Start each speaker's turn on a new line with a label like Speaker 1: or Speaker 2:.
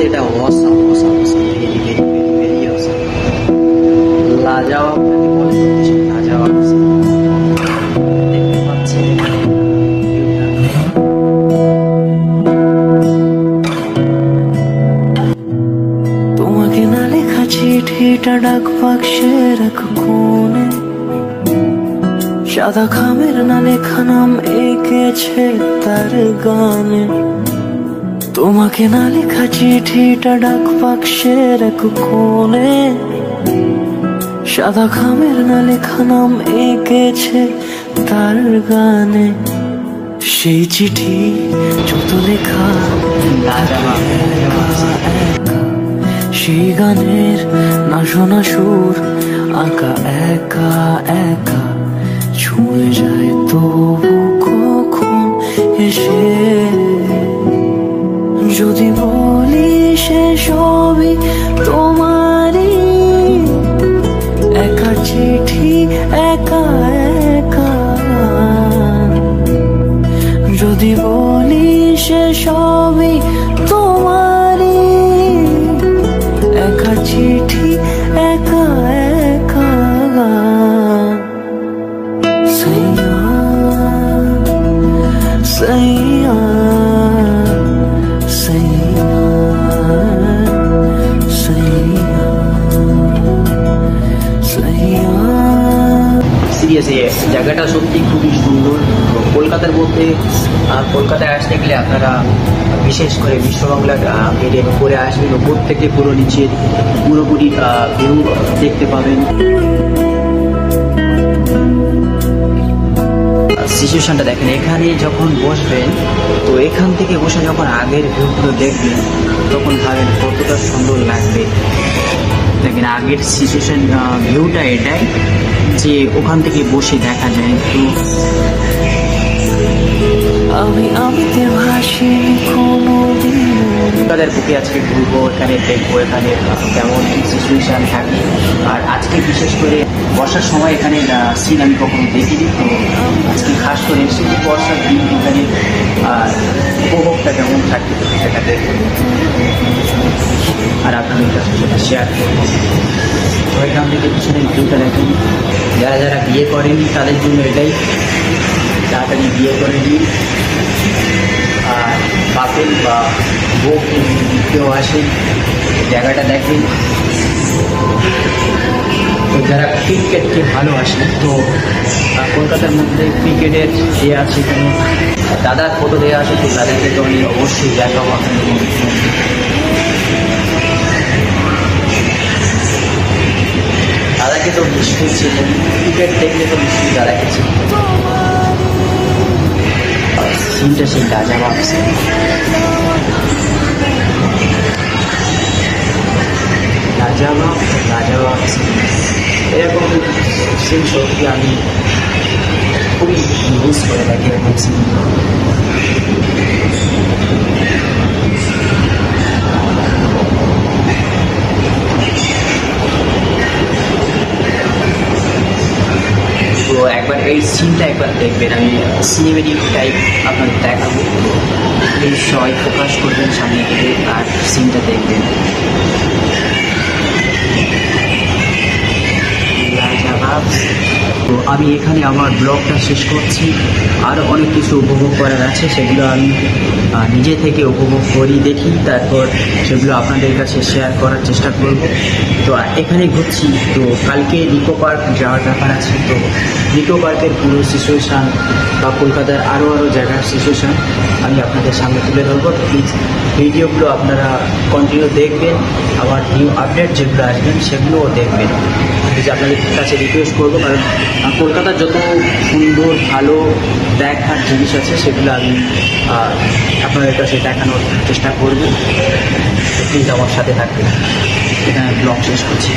Speaker 1: বলতে এটা awesome awesome awesome very very very very awesome লাজবাব বলে লাজবাব দেখতে পাচ্ছেন
Speaker 2: তোমাকে না লেখা চিঠিটা ডাক বাক্সে রাখো কোণে, সাদা খামের না লেখা নাম এঁকেছে তার গানে। তোমাকে না লেখা চিঠিটা ডাক বাক্সে রাখো কোণে, সাদা খামের না লেখা নাম এঁকেছে তার গানে। সেই চিঠি যত লেখা সেই গানের না শোনা সুর আঁকা একা একা ছুঁয়ে যায় তবু কখন এসে। যদি বলি সে সবই তোমারই, একা চিঠি একা একা। যদি বলি সে সবই তোমারই, একা চিঠি একা একা। সৈয়া সৈয়া সৈয়া সৈয়া সৈয়া।
Speaker 1: সিরিয়াসলি জায়গাটা সত্যি খুবই সুন্দর। কলকাতার মধ্যে কলকাতায় আসতে গেলে আপনারা বিশেষ করে বিশ্ববাংলার বেডের উপরে আসবেন, উপর থেকে পুরো নিচের পুরোপুরি ভিউ দেখতে পাবেন। সিচুয়েশনটা দেখেন, এখানে যখন বসবেন তো এখান থেকে বসে যখন আগের ভিউগুলো দেখবেন তখন ভাবেন কতটা সুন্দর লাগবে। দেখেন আগের সিচুয়েশন ভিউটা এটাই যে ওখান থেকে বসে দেখা যায়। তো
Speaker 2: আমি আমিতে ভাসিনি কোনোদিন,
Speaker 1: তাদের বুকে আজকে ঘুরবো, এখানে দেখবো এখানে কেমন সিচুয়েশান থাকে। আর আজকে বিশেষ করে বর্ষার সময় এখানে সিন আমি কখনো দেখিনি, তো আজকে খাস করে এসেছি বর্ষার দিন এখানে উপভোগটা কেমন থাকে সেটা দেখবো আর আপনাদের কাছে সেটা শেয়ার করবো। তো এখান থেকে পিছনে ভিউটা দেখেন, যারা যারা বিয়ে করেনি তাদের জন্য এটাই, তাড়াতাড়ি বিয়ে করে নিন। আর বাপের বা বউকে কেউ আসেন জায়গাটা দেখবেন। তো যারা ক্রিকেটকে ভালোবাসেন তো কলকাতার মধ্যে ক্রিকেটের যে আছে কোনো দাদার ফটো দেওয়া আছে, তো তাদেরকে তো আমি অবশ্যই দেখাবো আপনাদের মধ্যে। দাদাকে তো নিশ্চয়ই ছিলেন, ক্রিকেট দেখলে তো নিশ্চয়ই দাদাকে ছিলেন। সিনটা সেই লাজবাব সিন। লাজবাব লাজবাব সিন, এরকম সিন সত্যি আমি খুবই মিস করে থাকি এরকম সিন। তো একবার এই সিনটা একবার দেখবেন, আমি সিনেমেটিক টাইপ আপনাদের দেখাবো, প্লিজ সবাই ফোকাস করবেন সামনে থেকে আর সিনটা দেখবেন। তো আমি এখানে আমার ব্লগটা শেষ করছি। আরও অনেক কিছু উপভোগ করার আছে, সেগুলো আমি নিজে থেকে উপভোগ করি, দেখি, তারপর সেগুলো আপনাদের কাছে শেয়ার করার চেষ্টা করব। তো এখানে ঘুরছি, তো কালকে নিকো পার্ক যাওয়ার ব্যাপার আছে। তো নিকো পার্কের পুরো সিচুয়েশান বা কলকাতার আরও জায়গার সিচুয়েশান আমি আপনাদের সামনে তুলে ধরবো। প্লিজ ভিডিওগুলো আপনারা কন্টিনিউ দেখবেন, আমার নিউ আপডেট যেগুলো আসবেন সেগুলোও দেখবেন। প্লিজ আপনাদের কাছে রিকোয়েস্ট করবো, কারণ কলকাতার যত সুন্দর ভালো দেখার জিনিস আছে সেগুলো আমি আপনাদের কাছে দেখানোর চেষ্টা করব। প্লিজ আমার সাথে থাকবেন। এখানে ব্লগ শেষ করছি।